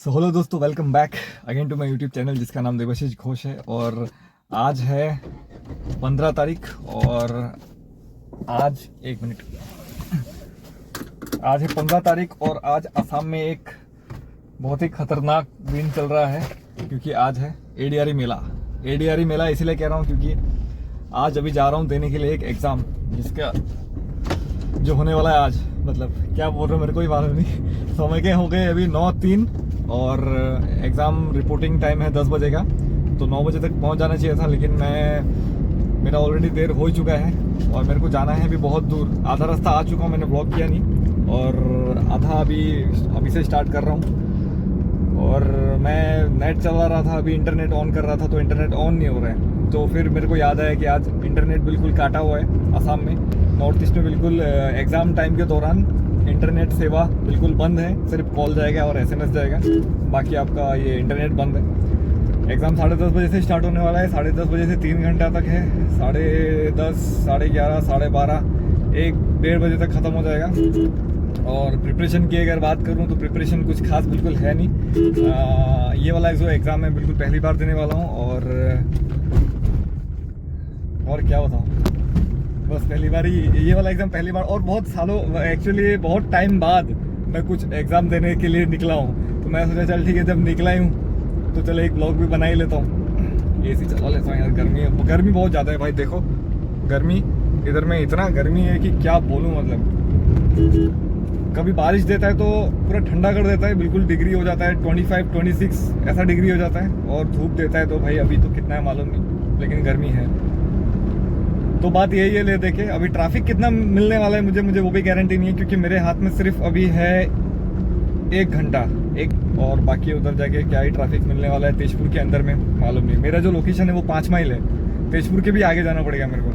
सो hello दोस्तों, welcome back again to my YouTube channel जिसका नाम देवाशीष घोष है। और आज है 15 तारीख और आज आज है 15 तारीख और आज असम में एक बहुत ही खतरनाक दिन चल रहा है क्योंकि आज है एडीआरई मेला। एडीआरई मेला इसलिए कह रहा हूँ क्योंकि आज अभी जा रहा हूँ देने के लिए एक एग्ज़ाम जिसका जो होने वाला है आज। मतलब क्या बोल रहे हो मेरे को ही मालूम नहीं। समय के हो गए अभी 9:03 और एग्ज़ाम रिपोर्टिंग टाइम है 10 बजे का, तो 9 बजे तक पहुंच जाना चाहिए था, लेकिन मेरा ऑलरेडी देर हो ही चुका है और मेरे को जाना है अभी बहुत दूर। आधा रास्ता आ चुका हूँ, मैंने ब्लॉग किया नहीं और आधा अभी से स्टार्ट कर रहा हूँ। और मैं नेट चला रहा था, अभी इंटरनेट ऑन कर रहा था तो इंटरनेट ऑन नहीं हो रहा है। तो फिर मेरे को याद आया कि आज इंटरनेट बिल्कुल काटा हुआ है असम में, नॉर्थ ईस्ट में बिल्कुल एग्ज़ाम टाइम के दौरान इंटरनेट सेवा बिल्कुल बंद है। सिर्फ कॉल जाएगा और SMS जाएगा, बाकी आपका ये इंटरनेट बंद है। एग्ज़ाम 10:30 बजे से स्टार्ट होने वाला है, 10:30 बजे से 3 घंटा तक है। 10:30, 11:30, 12:30, 1-1:30 बजे तक ख़त्म हो जाएगा। और प्रिपरेशन की अगर बात करूं तो प्रिपरेशन कुछ खास बिल्कुल है नहीं। ये वाला जो एग्ज़ाम मैं बिल्कुल पहली बार देने वाला हूं और क्या बताऊं, बस पहली बार ही ये वाला एग्ज़ाम पहली बार और बहुत सालों एक्चुअली बहुत टाइम बाद मैं कुछ एग्ज़ाम देने के लिए निकला हूँ। तो मैं सोचा चल ठीक है, जब निकला ही हूँ तो चलो एक ब्लॉग भी बना ही लेता हूँ। AC चला लेता हूँ यार, गर्मी बहुत ज़्यादा है भाई। देखो गर्मी इधर में इतना गर्मी है कि क्या बोलूँ। मतलब कभी बारिश देता है तो पूरा ठंडा कर देता है, बिल्कुल डिग्री हो जाता है 25, 26 ऐसा डिग्री हो जाता है। और धूप देता है तो भाई अभी तो कितना है मालूम नहीं, लेकिन गर्मी है। तो बात यही है, ले देखे अभी ट्रैफिक कितना मिलने वाला है मुझे वो भी गारंटी नहीं है, क्योंकि मेरे हाथ में सिर्फ अभी है 1 घंटा और बाकी उधर जाके क्या ही ट्रैफिक मिलने वाला है तेजपुर के अंदर में मालूम नहीं। मेरा जो लोकेशन है वो 5 माइल है, तेजपुर के भी आगे जाना पड़ेगा मेरे को।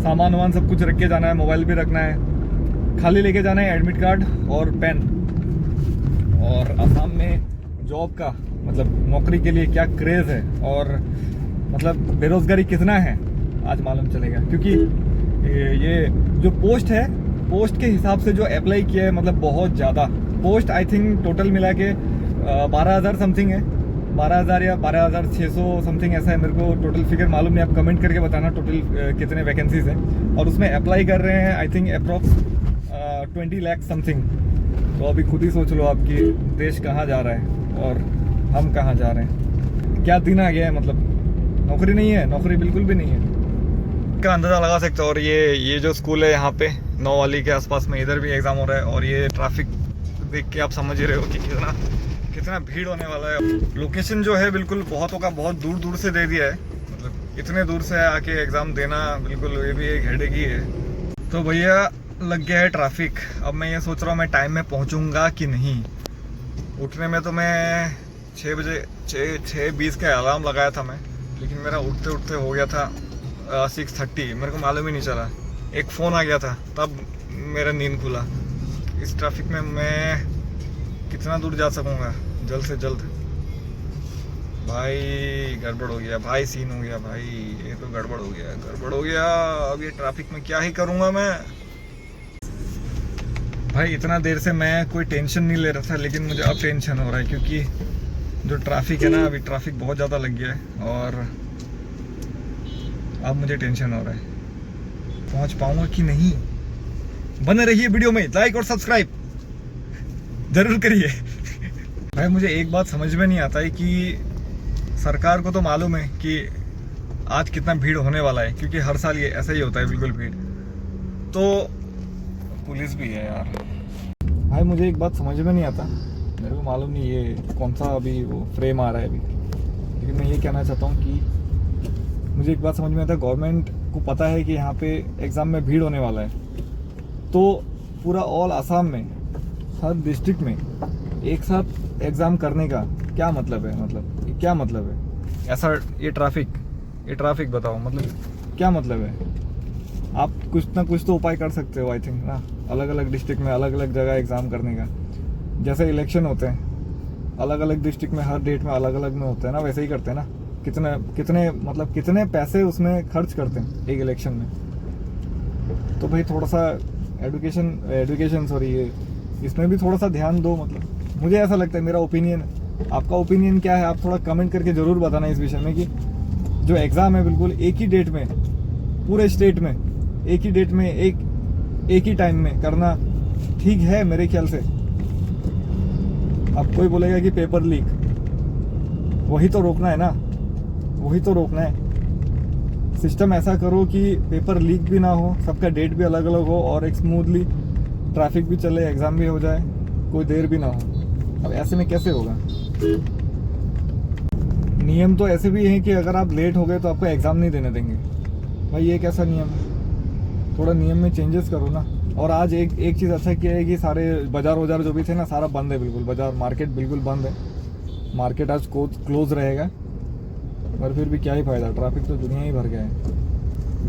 सामान वामान सब कुछ रख के जाना है, मोबाइल भी रखना है, खाली लेके जाना है एडमिट कार्ड और पेन। और असम में जॉब का मतलब नौकरी के लिए क्या क्रेज़ है और मतलब बेरोजगारी कितना है आज मालूम चलेगा। क्योंकि ये जो पोस्ट के हिसाब से जो अप्लाई किया है मतलब बहुत ज़्यादा पोस्ट, आई थिंक टोटल मिला के 12,000 समथिंग है, 12,000 या 12,600 समथिंग ऐसा है। मेरे को टोटल फिगर मालूम नहीं, आप कमेंट करके बताना टोटल कितने वैकेंसीज हैं। और उसमें अप्लाई कर रहे हैं I think approx 20 lakh something. तो अभी खुद ही सोच लो आपकी देश कहाँ जा रहा है और हम कहाँ जा रहे हैं। क्या दिन आ गया है, मतलब नौकरी नहीं है, नौकरी बिल्कुल भी नहीं है का अंदाज़ा लगा सकते हो। और ये जो स्कूल है यहाँ पे 9 वाली के आसपास में, इधर भी एग्ज़ाम हो रहा है और ये ट्रैफिक देख के आप समझ ही रहे हो कि कितना भीड़ होने वाला है। लोकेशन जो है बिल्कुल बहुतों का बहुत दूर से दे दिया है, मतलब इतने दूर से आके एग्ज़ाम देना बिल्कुल ये भी एक हेडेक ही है। तो भैया लग गया है ट्रैफिक। अब मैं ये सोच रहा हूँ मैं टाइम में पहुँचूँगा कि नहीं। उठने में तो मैं 6 बजे 6:20 का अलार्म लगाया था मैं, लेकिन मेरा उठते उठते हो गया था 6:30। मेरे को मालूम ही नहीं चला, एक फ़ोन आ गया था तब मेरा नींद खुला। इस ट्रैफिक में मैं कितना दूर जा सकूँगा जल्द से जल्द। भाई गड़बड़ हो गया भाई, सीन हो गया भाई, ये तो गड़बड़ हो गया। अब ये ट्रैफिक में क्या ही करूँगा मैं भाई। इतना देर से मैं कोई टेंशन नहीं ले रहा था, लेकिन मुझे अब टेंशन हो रहा है क्योंकि जो ट्रैफिक है ना, अभी ट्रैफिक बहुत ज़्यादा लग गया है और अब मुझे टेंशन हो रहा है पहुंच पाऊंगा कि नहीं। बने रहिए वीडियो में, लाइक और सब्सक्राइब जरूर करिए। भाई मुझे एक बात समझ में नहीं आता है कि सरकार को तो मालूम है कि आज कितना भीड़ होने वाला है, क्योंकि हर साल ये ऐसा ही होता है बिल्कुल भीड़। तो पुलिस भी है यार। भाई मुझे एक बात समझ में नहीं आता, मेरे को मालूम नहीं ये कौन सा अभी वो फ्रेम आ रहा है अभी, लेकिन मैं ये कहना चाहता हूँ कि मुझे एक बात समझ में आता है, गवर्नमेंट को पता है कि यहाँ पे एग्ज़ाम में भीड़ होने वाला है, तो पूरा ऑल असम में हर डिस्ट्रिक्ट में एक साथ एग्ज़ाम करने का क्या मतलब है। मतलब ये क्या मतलब है ऐसा, ये ट्रैफिक बताओ मतलब क्या मतलब है। आप कुछ ना कुछ तो उपाय कर सकते हो आई थिंक ना, अलग अलग डिस्ट्रिक्ट में अलग अलग जगह एग्ज़ाम करने का। जैसे इलेक्शन होते हैं अलग अलग डिस्ट्रिक्ट में, हर डेट में अलग अलग में होते हैं ना, वैसे ही करते हैं ना। कितने पैसे उसमें खर्च करते हैं एक इलेक्शन में। तो भाई थोड़ा सा एजुकेशन सॉरी ये इसमें भी थोड़ा सा ध्यान दो। मतलब मुझे ऐसा लगता है, मेरा ओपिनियन। आपका ओपिनियन क्या है, आप थोड़ा कमेंट करके ज़रूर बताना इस विषय में कि जो एग्ज़ाम है बिल्कुल एक ही डेट में पूरे स्टेट में एक ही डेट में एक ही टाइम में करना ठीक है मेरे ख्याल से। अब कोई बोलेगा कि पेपर लीक, वही तो रोकना है ना, वही तो रोकना है। सिस्टम ऐसा करो कि पेपर लीक भी ना हो, सबका डेट भी अलग अलग हो और एक स्मूथली ट्रैफिक भी चले, एग्ज़ाम भी हो जाए, कोई देर भी ना हो। अब ऐसे में कैसे होगा? नियम तो ऐसे भी हैं कि अगर आप लेट हो गए तो आपको एग्ज़ाम नहीं देने देंगे। भाई ये कैसा नियम है? थोड़ा नियम में चेंजेस करो ना। और आज एक चीज़ अच्छा किया है कि सारे बाज़ार जो भी थे ना, सारा बंद है बिल्कुल। बाज़ार मार्केट बिल्कुल बंद है। मार्केट आज क्लोज रहेगा, पर फिर भी क्या ही फ़ायदा, ट्रैफिक तो दुनिया ही भर गया है।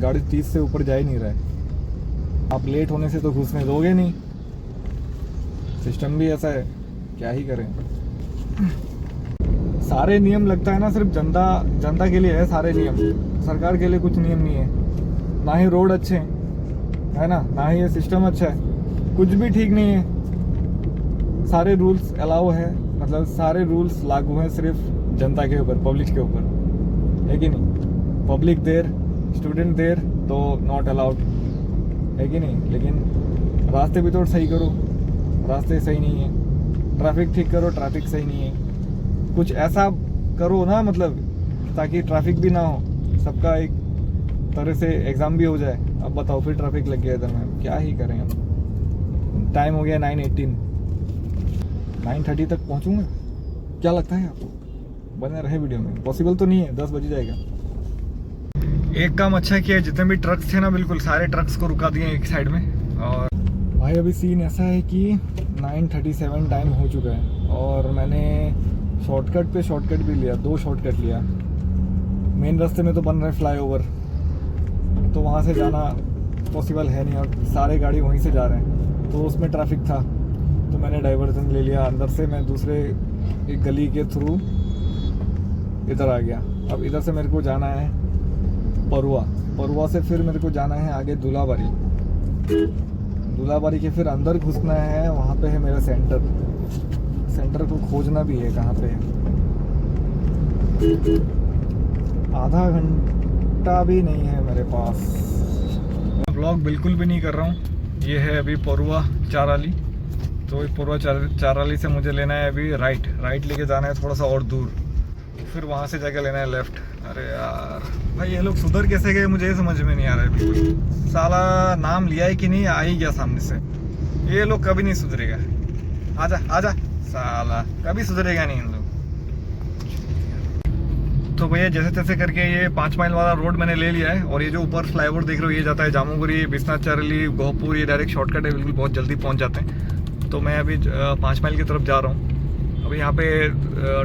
गाड़ी 30 से ऊपर जा ही नहीं रहा है। आप लेट होने से तो घुसने दोगे नहीं। सिस्टम भी ऐसा है, क्या ही करें। सारे नियम लगता है ना सिर्फ जनता के लिए है सारे नियम, सरकार के लिए कुछ नियम नहीं है। ना ही रोड अच्छे हैं, है ना, ना ही ये सिस्टम अच्छा है, कुछ भी ठीक नहीं है। सारे रूल्स अलाउ है, मतलब सारे रूल्स लागू हैं सिर्फ जनता के ऊपर, पब्लिक के ऊपर, है कि नहीं? पब्लिक देर, स्टूडेंट देर तो नॉट अलाउड, है कि नहीं? लेकिन रास्ते भी तो सही करो, रास्ते सही नहीं है। ट्रैफिक ठीक करो, ट्रैफिक सही नहीं है। कुछ ऐसा करो ना, मतलब ताकि ट्रैफिक भी ना हो, सबका एक तरह से एग्ज़ाम भी हो जाए। अब बताओ, फिर ट्रैफिक लग गया इधर में, क्या ही करें अब। टाइम हो गया 9:18, 9:30 तक पहुंचूंगा। क्या लगता है आपको? बने रहे वीडियो में। पॉसिबल तो नहीं है, 10 बज जाएगा। एक काम अच्छा किया, जितने भी ट्रक्स थे ना बिल्कुल सारे ट्रक्स को रुका दिए एक साइड में। और भाई अभी सीन ऐसा है कि 9:37 टाइम हो चुका है और मैंने शॉर्टकट भी लिया, 2 शॉर्टकट लिया। मेन रास्ते में तो बन रहा है फ्लाईओवर, तो वहाँ से जाना पॉसिबल है नहीं और सारे गाड़ी वहीं से जा रहे हैं, तो उसमें ट्रैफिक था तो मैंने डाइवर्जन ले लिया। अंदर से मैं दूसरे एक गली के थ्रू इधर आ गया। अब इधर से मेरे को जाना है परुआ से फिर मेरे को जाना है आगे दूल्हाबाड़ी के फिर अंदर घुसना है। वहाँ पे है मेरा सेंटर को खोजना भी है कहाँ पे है। आधा घंटा भी नहीं है मेरे पास। मैं व्लॉग बिल्कुल भी नहीं कर रहा हूँ। ये है अभी परुआ चाराली, तो परुआ चाराली से मुझे लेना है अभी राइट लेके जाना है थोड़ा सा और दूर, फिर वहाँ से जाके लेना है लेफ्ट। अरे यार भाई ये लोग सुधर कैसे गए मुझे समझ में नहीं आ रहा है बिल्कुल। साला नाम लिया है कि नहीं, आ ही गया सामने से। ये लोग कभी नहीं सुधरेगा। आजा साला, कभी सुधरेगा नहीं इन लोग। तो भैया जैसे तैसे करके ये 5 माइल वाला रोड मैंने ले लिया है और ये जो ऊपर फ्लाईओवर देख रहे हो ये जाता है जामुगुरी, बिस्नाथ चाराली, गोहपुर। ये डायरेक्ट शॉर्टकट है बिल्कुल, बहुत जल्दी पहुँच जाते हैं। तो मैं अभी 5 माइल की तरफ जा रहा हूँ। अभी यहाँ पे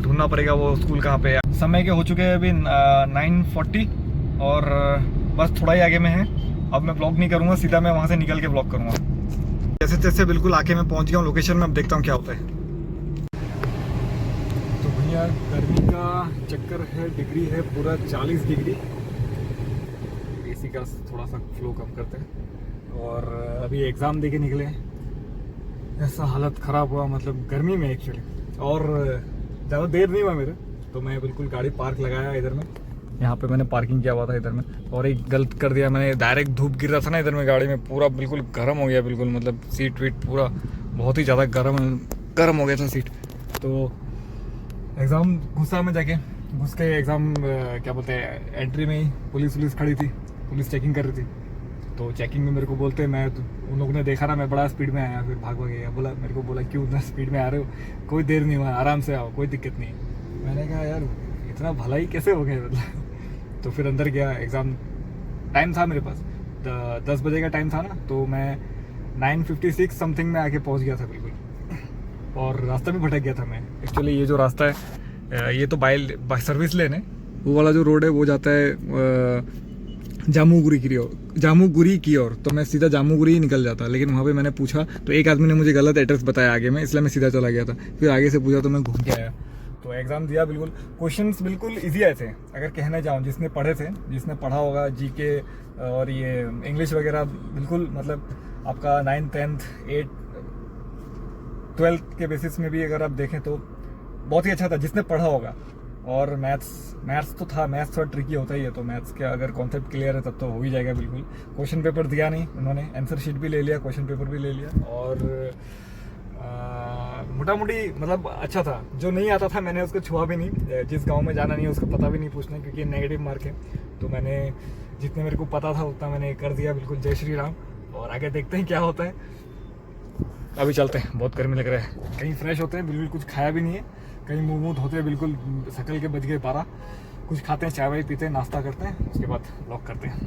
ढूंढना पड़ेगा वो स्कूल कहाँ पे है। समय के हो चुके हैं अभी 9:40 और बस थोड़ा ही आगे में है। अब मैं ब्लॉग नहीं करूँगा, सीधा मैं वहाँ से निकल के ब्लॉग करूँगा। जैसे तैसे बिल्कुल आके मैं पहुँच गया हूँ लोकेशन में। अब देखता हूँ क्या होता है। तो भैया गर्मी का चक्कर है, डिग्री है पूरा 40 डिग्री। एसी का थोड़ा सा फ्लो कम करते हैं। और अभी एग्ज़ाम दे के निकले, ऐसा हालत ख़राब हुआ मतलब गर्मी में एक्चुअली। और ज़्यादा देर नहीं हुआ मेरे, तो मैं बिल्कुल गाड़ी पार्क लगाया इधर में। यहाँ पे मैंने पार्किंग किया हुआ था इधर में, और एक गलत कर दिया मैंने, डायरेक्ट धूप गिर रहा था ना इधर में गाड़ी में, पूरा बिल्कुल गर्म हो गया बिल्कुल, मतलब सीट वीट पूरा बहुत ही ज़्यादा गर्म हो गया था सीट। तो एग्ज़ाम घुसा मैं जाके, घुस के एग्ज़ाम क्या बोलते हैं एंट्री में ही पुलिस खड़ी थी, पुलिस चेकिंग कर रही थी। तो चेकिंग में मेरे को बोलते मैं उन लोगों ने देखा ना मैं बड़ा स्पीड में आया, फिर भाग गया। मेरे को बोला क्यों इतना स्पीड में आ रहे हो, कोई देर नहीं हुआ, आराम से आओ, कोई दिक्कत नहीं। मैंने कहा यार इतना भलाई कैसे हो गया मतलब। तो फिर अंदर गया, एग्ज़ाम टाइम था मेरे पास 10 बजे का टाइम था ना, तो मैं 9:56 समथिंग में आके पहुंच गया था बिल्कुल। और रास्ता भी भटक गया था मैं एक्चुअली। ये जो रास्ता है ये तो बाय सर्विस लेन है, वो वाला जो रोड है वो जाता है जामुगुरी की ओर। तो मैं सीधा जामुगुरी ही निकल जाता, लेकिन वहाँ पे मैंने पूछा तो एक आदमी ने मुझे गलत एड्रेस बताया आगे में, इसलिए मैं सीधा चला गया था। फिर आगे से पूछा तो मैं घूम के आया। तो एग्ज़ाम दिया, बिल्कुल क्वेश्चंस बिल्कुल इजी आए थे अगर कहने जाऊँ। जिसने पढ़ा होगा जीके और ये इंग्लिश वगैरह, बिल्कुल मतलब आपका 9th 10th 8 12th के बेसिस में भी अगर आप देखें तो बहुत ही अच्छा था जिसने पढ़ा होगा। और मैथ्स तो था, मैथ्स थोड़ा ट्रिकी होता ही है, तो मैथ्स के अगर कॉन्सेप्ट क्लियर है तब तो हो ही जाएगा बिल्कुल। क्वेश्चन पेपर दिया नहीं उन्होंने, आंसर शीट भी ले लिया, क्वेश्चन पेपर भी ले लिया, और मोटा मोटी मतलब अच्छा था। जो नहीं आता था मैंने उसको छुआ भी नहीं, जिस गांव में जाना नहीं है उसको पता भी नहीं पूछना, क्योंकि नेगेटिव मार्क है। तो मैंने जितने मेरे को पता था उतना मैंने कर दिया बिल्कुल। जय श्री राम। और आगे देखते हैं क्या होता है। अभी चलते हैं, बहुत गर्मी लग रहा है। कहीं फ्रेश होते हैं, बिल्कुल कुछ खाया भी नहीं है, कहीं मुँह धोते हैं, बिल्कुल शकल के बज गए 12। कुछ खाते हैं, चाय वाय पीते हैं, नाश्ता करते हैं, उसके बाद ब्लॉग करते हैं।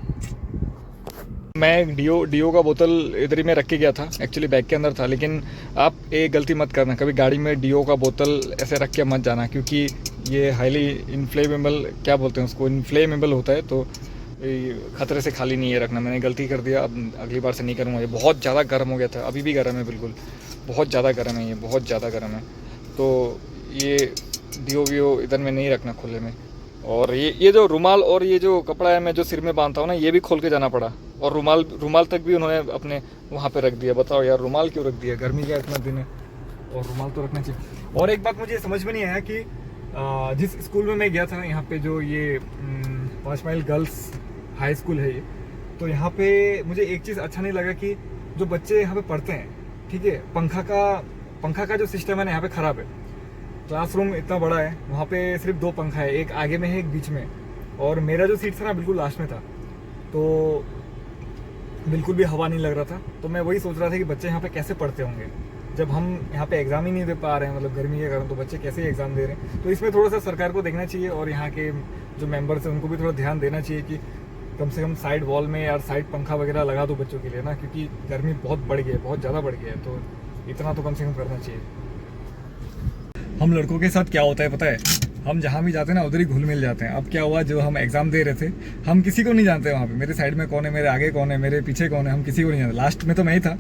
मैं डीओ का बोतल इधर ही में रख के गया था, एक्चुअली बैग के अंदर था। लेकिन आप एक गलती मत करना, कभी गाड़ी में डीओ का बोतल ऐसे रख के मत जाना, क्योंकि ये हाईली इन्फ्लेमेबल, क्या बोलते हैं उसको, इन्फ्लेमेबल होता है। तो खतरे से खाली नहीं है रखना। मैंने गलती कर दिया, अब अगली बार से नहीं करूँगा। ये बहुत ज़्यादा गर्म हो गया था, अभी भी गर्म है, बिल्कुल बहुत ज़्यादा गर्म है, ये बहुत ज़्यादा गर्म है। तो ये डीओ वीओ इधर में नहीं रखना खुले में। और ये जो रुमाल और ये जो कपड़ा है मैं जो सिर में बांधता हूँ ना, ये भी खोल के जाना पड़ा। और रुमाल तक भी उन्होंने अपने वहाँ पे रख दिया। बताओ यार, रुमाल क्यों रख दिया? गर्मी का इतना दिन है और रुमाल तो रखना चाहिए। और एक बात मुझे समझ में नहीं आया कि जिस स्कूल में मैं गया था यहाँ पे, जो ये 5 माइल गर्ल्स हाई स्कूल है ये, तो यहाँ पे मुझे एक चीज़ अच्छा नहीं लगा कि जो बच्चे यहाँ पे पढ़ते हैं, ठीक है, पंखा का जो सिस्टम है ना यहाँ पे ख़राब है। क्लासरूम इतना बड़ा है, वहाँ पे सिर्फ 2 पंखा है, एक आगे में है, एक बीच में। और मेरा जो सीट था ना बिल्कुल लास्ट में था, तो बिल्कुल भी हवा नहीं लग रहा था। तो मैं वही सोच रहा था कि बच्चे यहाँ पे कैसे पढ़ते होंगे, जब हम यहाँ पे एग्ज़ाम ही नहीं दे पा रहे हैं, मतलब गर्मी के कारण, तो बच्चे कैसे ही एग्ज़ाम दे रहे हैं। तो इसमें थोड़ा सा सरकार को देखना चाहिए, और यहाँ के जो मेंबर्स हैं उनको भी थोड़ा ध्यान देना चाहिए कि कम से कम साइड वॉल में यार साइड पंखा वगैरह लगा दो बच्चों के लिए ना, क्योंकि गर्मी बहुत बढ़ गई है, बहुत ज़्यादा बढ़ गई है। तो इतना तो कम से कम करना चाहिए। हम लड़कों के साथ क्या होता है पता है, हम जहाँ भी जाते हैं ना उधर ही घुल मिल जाते हैं। अब क्या हुआ, जो हम एग्जाम दे रहे थे, हम किसी को नहीं जानते वहाँ पे, मेरे साइड में कौन है, मेरे आगे कौन है, मेरे पीछे कौन है, हम किसी को नहीं जानते। लास्ट में तो मैं ही था,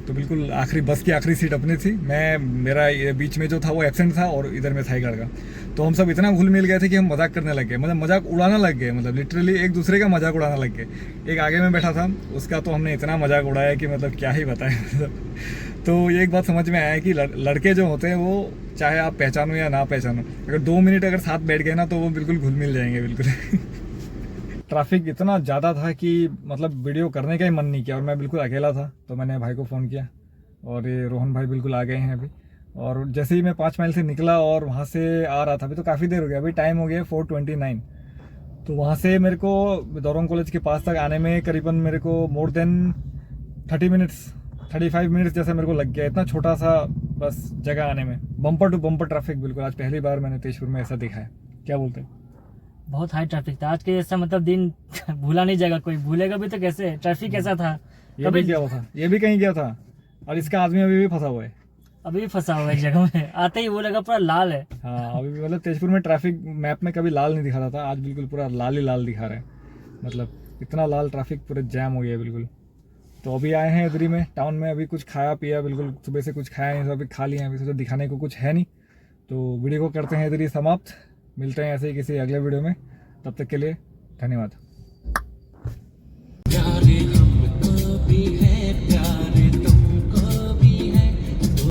तो बिल्कुल आखिरी बस की आखिरी सीट अपनी थी। मेरा ये बीच में जो था वो एब्सेंट था, और इधर में था एक लड़का। तो हम सब इतना घुल मिल गए थे कि हम मजाक करने लग गए, मतलब मजाक उड़ाना लग गए, मतलब लिटरली एक दूसरे का मजाक उड़ाना लग गए। एक आगे में बैठा था, उसका तो हमने इतना मजाक उड़ाया कि मतलब क्या ही बताएं। तो ये एक बात समझ में आया कि लड़के जो होते हैं वो, चाहे आप पहचानो या ना पहचानो, अगर 2 मिनट अगर साथ बैठ गए ना तो वो बिल्कुल घुल मिल जाएंगे बिल्कुल। ट्रैफिक इतना ज़्यादा था कि मतलब वीडियो करने का ही मन नहीं किया, और मैं बिल्कुल अकेला था। तो मैंने भाई को फ़ोन किया, और ये रोहन भाई बिल्कुल आ गए हैं अभी। और जैसे ही मैं 5 माइल से निकला और वहाँ से आ रहा था, अभी तो काफ़ी देर हो गया, अभी टाइम हो गया 4:29। तो वहाँ से मेरे को दौरंग कॉलेज के पास तक आने में करीबन मेरे को मोर देन 35 मिनट्स जैसा मेरे को लग गया। इतना छोटा सा बस जगह आने में, बम्पर टू बम्पर ट्रैफिक बिल्कुल। आज पहली बार मैंने तेजपुर में ऐसा देखा है। क्या बोलते हैं? बहुत हाई ट्रैफिक था आज के जैसा, मतलब दिन भूला नहीं जाएगा, कोई भूलेगा भी तो कैसे। ट्रैफिक कैसा था, ये भी क्या हुआ था, ये भी कहीं गया था, और इसका आदमी अभी भी फंसा हुआ है, अभी भी फंसा हुआ है एक जगह में। आते ही वो लगा पूरा लाल है। हाँ अभी भी, मतलब तेजपुर में ट्रैफिक मैप में कभी लाल नहीं दिखा रहा था, आज बिल्कुल पूरा लाल ही लाल दिखा रहा है। मतलब इतना लाल ट्रैफिक, पूरे जैम हो गया बिल्कुल। तो अभी आए हैं इधर ही में टाउन में, अभी कुछ खाया पिया, बिल्कुल सुबह से कुछ खाया नहीं, तो अभी खा लिया। अभी सोचा दिखाने को कुछ है नहीं, तो वीडियो को करते हैं इधर ही समाप्त। मिलते हैं ऐसे ही किसी अगले वीडियो में, तब तक के लिए धन्यवाद।